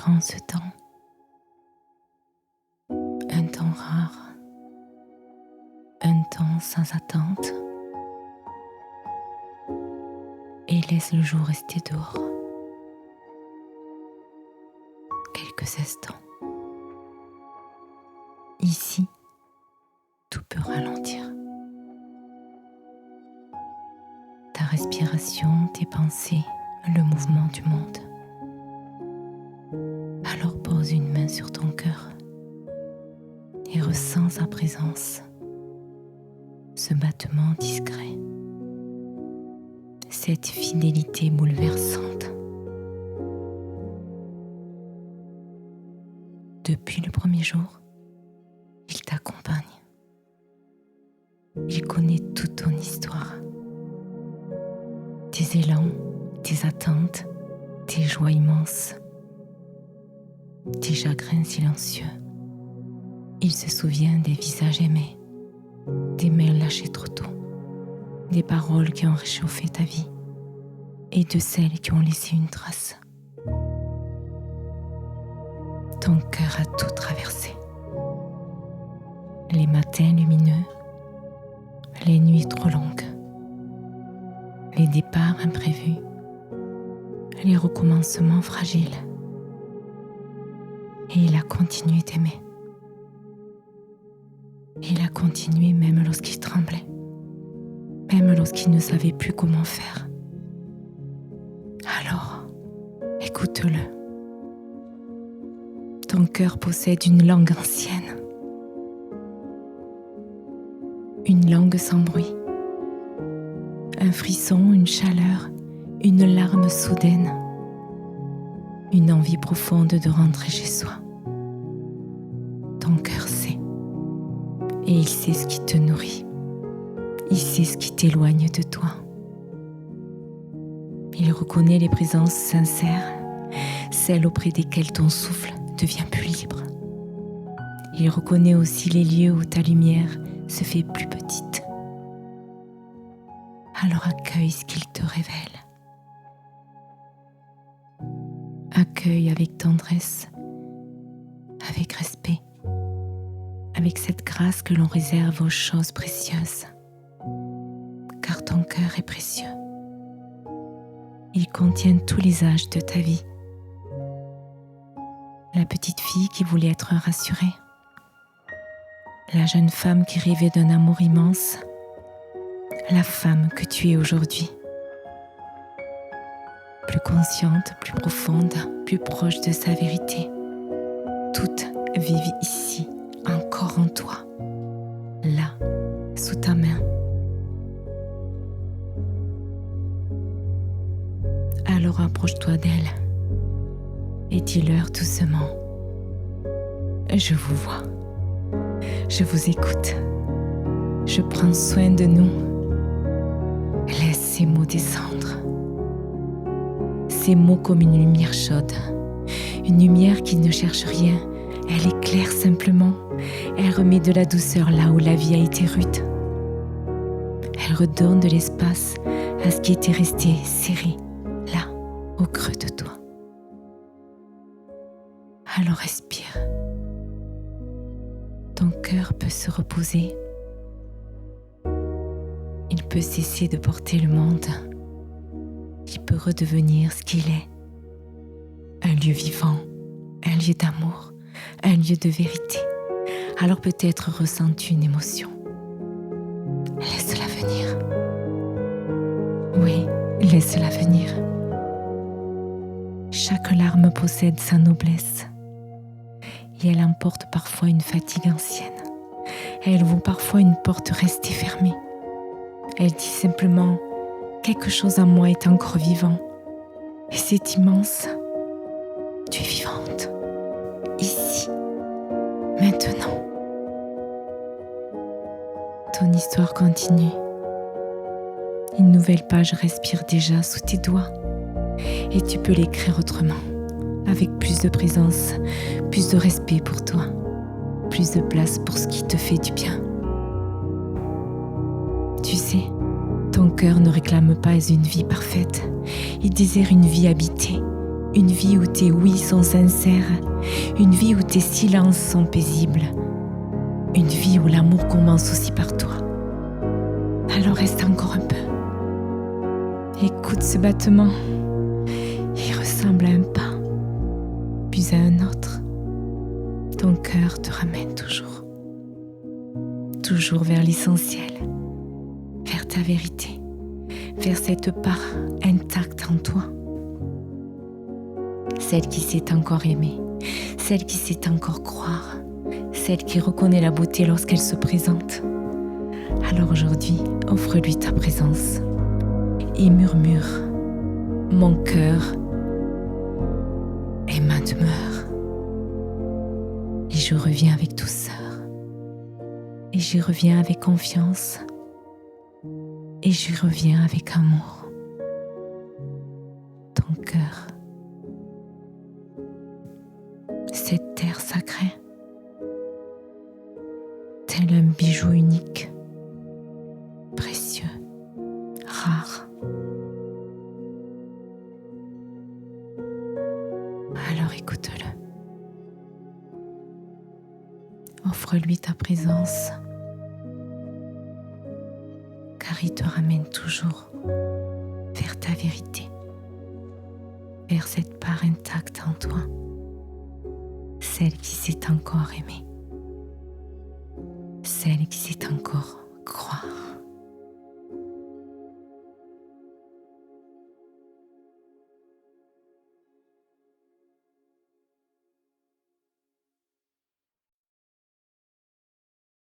prends ce temps, un temps rare, un temps sans attente, et laisse le jour rester dehors. Quelques instants. Ici, tout peut ralentir. Ta respiration, tes pensées, le mouvement du monde. Alors pose une main sur ton cœur et ressens sa présence, ce battement discret, cette fidélité bouleversante. Depuis le premier jour, il t'accompagne. Il connaît toute ton histoire, tes élans, tes attentes, tes joies immenses, tes chagrins silencieux. Il se souvient des visages aimés, des mains lâchées trop tôt, des paroles qui ont réchauffé ta vie et de celles qui ont laissé une trace. Ton cœur a tout traversé. Les matins lumineux, les nuits trop longues, les départs imprévus, les recommencements fragiles. Et il a continué d'aimer. Il a continué même lorsqu'il tremblait, même lorsqu'il ne savait plus comment faire. Alors, écoute-le. Ton cœur possède une langue ancienne, une langue sans bruit, un frisson, une chaleur, une larme soudaine, une envie profonde de rentrer chez soi. Ton cœur sait, et il sait ce qui te nourrit, il sait ce qui t'éloigne de toi. Il reconnaît les présences sincères, celles auprès desquelles ton souffle devient plus libre. Il reconnaît aussi les lieux où ta lumière se fait plus petite. Alors accueille ce qu'il te révèle. Accueille avec tendresse, avec respect, avec cette grâce que l'on réserve aux choses précieuses. Car ton cœur est précieux. Il contient tous les âges de ta vie. La petite fille qui voulait être rassurée, la jeune femme qui rêvait d'un amour immense, la femme que tu es aujourd'hui. Plus consciente, plus profonde, plus proche de sa vérité. Toutes vivent ici, encore en toi, là, sous ta main. Alors approche-toi d'elle et dis-leur doucement: je vous vois, je vous écoute, je prends soin de nous. Laisse ces mots descendre. Ces mots comme une lumière chaude, une lumière qui ne cherche rien, elle éclaire simplement, elle remet de la douceur là où la vie a été rude. Elle redonne de l'espace à ce qui était resté serré, là, au creux de toi. Alors respire. Ton cœur peut se reposer. Il peut cesser de porter le monde. Il peut redevenir ce qu'il est. Un lieu vivant, un lieu d'amour, un lieu de vérité. Alors peut-être ressens-tu une émotion. Laisse-la venir. Oui, laisse-la venir. Chaque larme possède sa noblesse. Et elle emporte parfois une fatigue ancienne. Elle ouvre parfois une porte restée fermée. Elle dit simplement: quelque chose en moi est encore vivant. Et c'est immense. Tu es vivante. Ici. Maintenant. Ton histoire continue. Une nouvelle page respire déjà sous tes doigts. Et tu peux l'écrire autrement. Avec plus de présence, plus de respect pour toi, plus de place pour ce qui te fait du bien. Tu sais, ton cœur ne réclame pas une vie parfaite. Il désire une vie habitée, Une vie où tes oui sont sincères, une vie où tes silences sont paisibles, une vie où l'amour commence aussi par toi. Alors reste encore un peu. Écoute ce battement. Il ressemble à un pas, puis à un autre. Ton cœur te ramène toujours vers l'essentiel, vers ta vérité, vers cette part intacte en toi. Celle qui sait encore aimer, celle qui sait encore croire, celle qui reconnaît la beauté lorsqu'elle se présente. Alors aujourd'hui, offre-lui ta présence et murmure: mon cœur est ma demeure. Et je reviens avec douceur. Et j'y reviens avec confiance. Et j'y reviens avec amour. Ton cœur, cette terre sacrée, tel un bijou unique, précieux, rare. Alors écoute-le. Offre-lui ta présence, car il te ramène toujours vers ta vérité, vers cette part intacte en toi, celle qui sait encore aimer, celle qui sait encore croire.